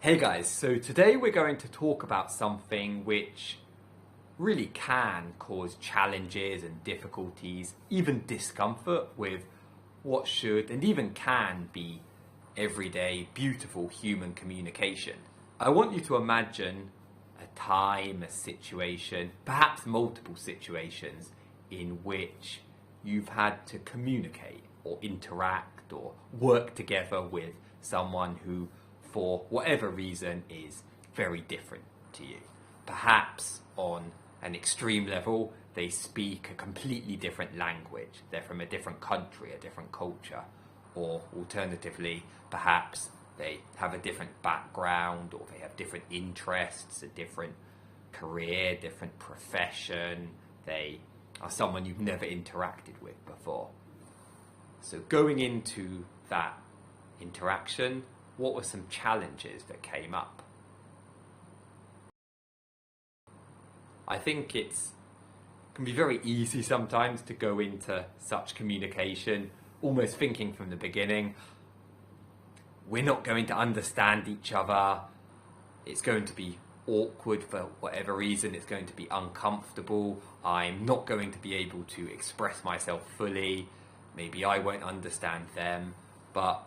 Hey guys, so today we're going to talk about something which really can cause challenges and difficulties, even discomfort with what should and even can be everyday, beautiful human communication. I want you to imagine a time, a situation, perhaps multiple situations in which you've had to communicate or interact or work together with someone who, for whatever reason, is very different to you. Perhaps on an extreme level, they speak a completely different language. They're from a different country, a different culture. Or alternatively, perhaps they have a different background, or they have different interests, a different career, different profession. They are someone you've never interacted with before. So going into that interaction, what were some challenges that came up? I think it can be very easy sometimes to go into such communication almost thinking from the beginning, we're not going to understand each other, it's going to be awkward for whatever reason, it's going to be uncomfortable, I'm not going to be able to express myself fully, maybe I won't understand them. But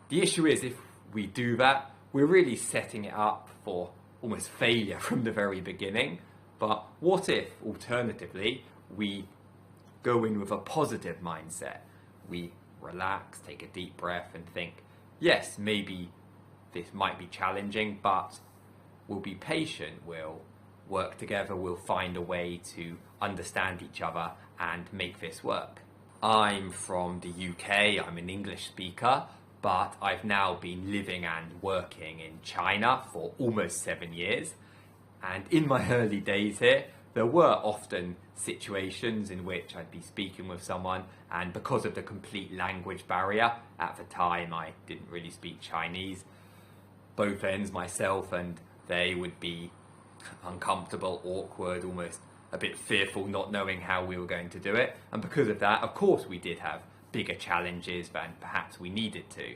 the issue is, if we do that, we're really setting it up for almost failure from the very beginning. But what if, alternatively, we go in with a positive mindset? We relax, take a deep breath and think, yes, maybe this might be challenging, but we'll be patient, we'll work together, we'll find a way to understand each other and make this work. I'm from the UK, I'm an English speaker, but I've now been living and working in China for almost 7 years. And in my early days here, there were often situations in which I'd be speaking with someone, and because of the complete language barrier, at the time I didn't really speak Chinese, both ends, myself and they, would be uncomfortable, awkward, almost a bit fearful, not knowing how we were going to do it. And because of that, of course, we did have bigger challenges than perhaps we needed to.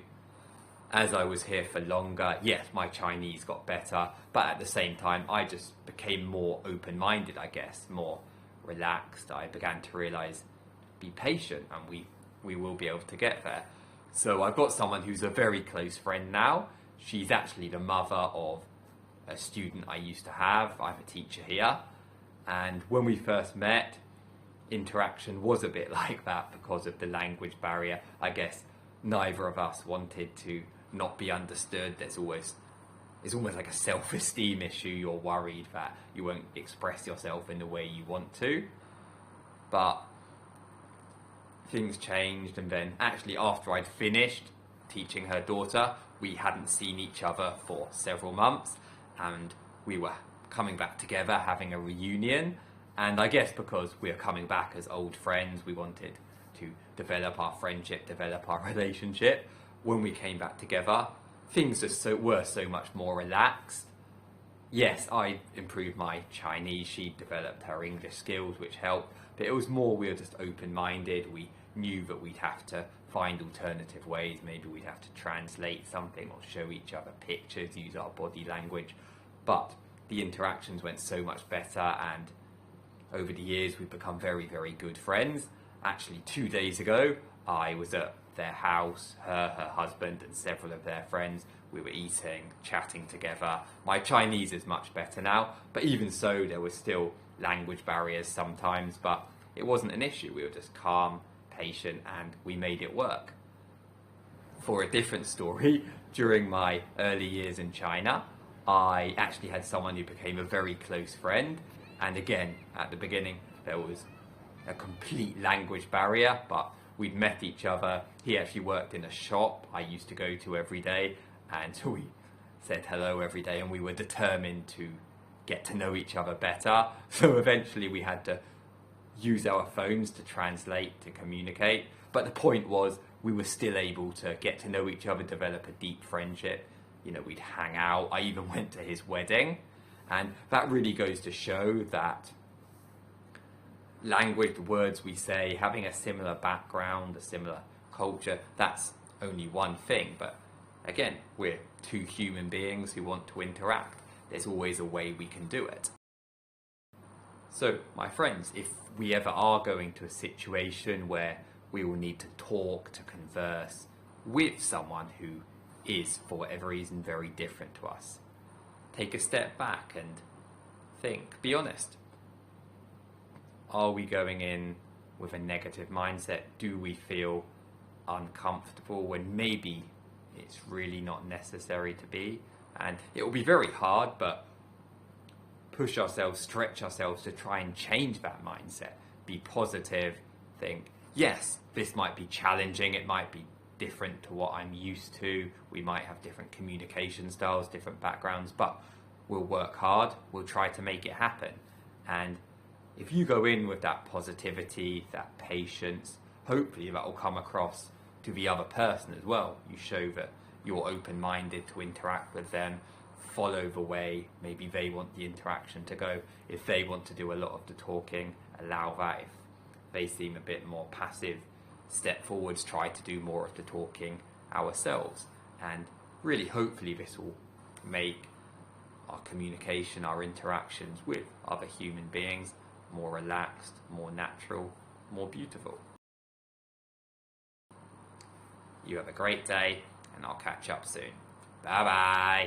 As I was here for longer, yes, my Chinese got better, but at the same time, I just became more open-minded, I guess, more relaxed. I began to realize, be patient, and we will be able to get there. So I've got someone who's a very close friend now. She's actually the mother of a student I used to have. I'm a teacher here. And when we first met, interaction was a bit like that because of the language barrier. I guess neither of us wanted to not be understood. It's almost like a self-esteem issue. You're worried that you won't express yourself in the way you want to. But things changed, and then actually after I'd finished teaching her daughter, we hadn't seen each other for several months, and we were coming back together, having a reunion. And I guess because we were coming back as old friends, we wanted to develop our friendship, develop our relationship. When we came back together, things were so much more relaxed. Yes, I improved my Chinese, she developed her English skills, which helped, but it was more we were just open-minded. We knew that we'd have to find alternative ways. Maybe we'd have to translate something or show each other pictures, use our body language. But the interactions went so much better, and over the years we've become very, very good friends. Actually, 2 days ago, I was at their house, her husband and several of their friends. We were eating, chatting together. My Chinese is much better now, but even so, there were still language barriers sometimes, but it wasn't an issue. We were just calm, patient, and we made it work. For a different story, during my early years in China, I actually had someone who became a very close friend, and again, at the beginning, there was a complete language barrier, but we'd met each other. He actually worked in a shop I used to go to every day, and so we said hello every day, and we were determined to get to know each other better. So eventually we had to use our phones to translate, to communicate. But the point was, we were still able to get to know each other, develop a deep friendship. You know, we'd hang out. I even went to his wedding. And that really goes to show that language, the words we say, having a similar background, a similar culture, that's only one thing. But Again, we're two human beings who want to interact. There's always a way we can do it. So, my friends, if we ever are going to a situation where we will need to talk, to converse with someone who is, for whatever reason, very different to us, take a step back and think, be honest. Are we going in with a negative mindset? Do we feel uncomfortable when maybe it's really not necessary to be? And it will be very hard, but push ourselves, stretch ourselves to try and change that mindset. Be positive, think, yes, this might be challenging, it might be different to what I'm used to, we might have different communication styles, different backgrounds, but we'll work hard, we'll try to make it happen. And if you go in with that positivity, that patience, hopefully that will come across to the other person as well. You show that you're open-minded to interact with them, follow the way maybe they want the interaction to go. If they want to do a lot of the talking, allow that. If they seem a bit more passive, step forwards, try to do more of the talking ourselves. And really, hopefully this will make our communication, our interactions with other human beings more relaxed, more natural, more beautiful. You have a great day, and I'll catch up soon. Bye bye.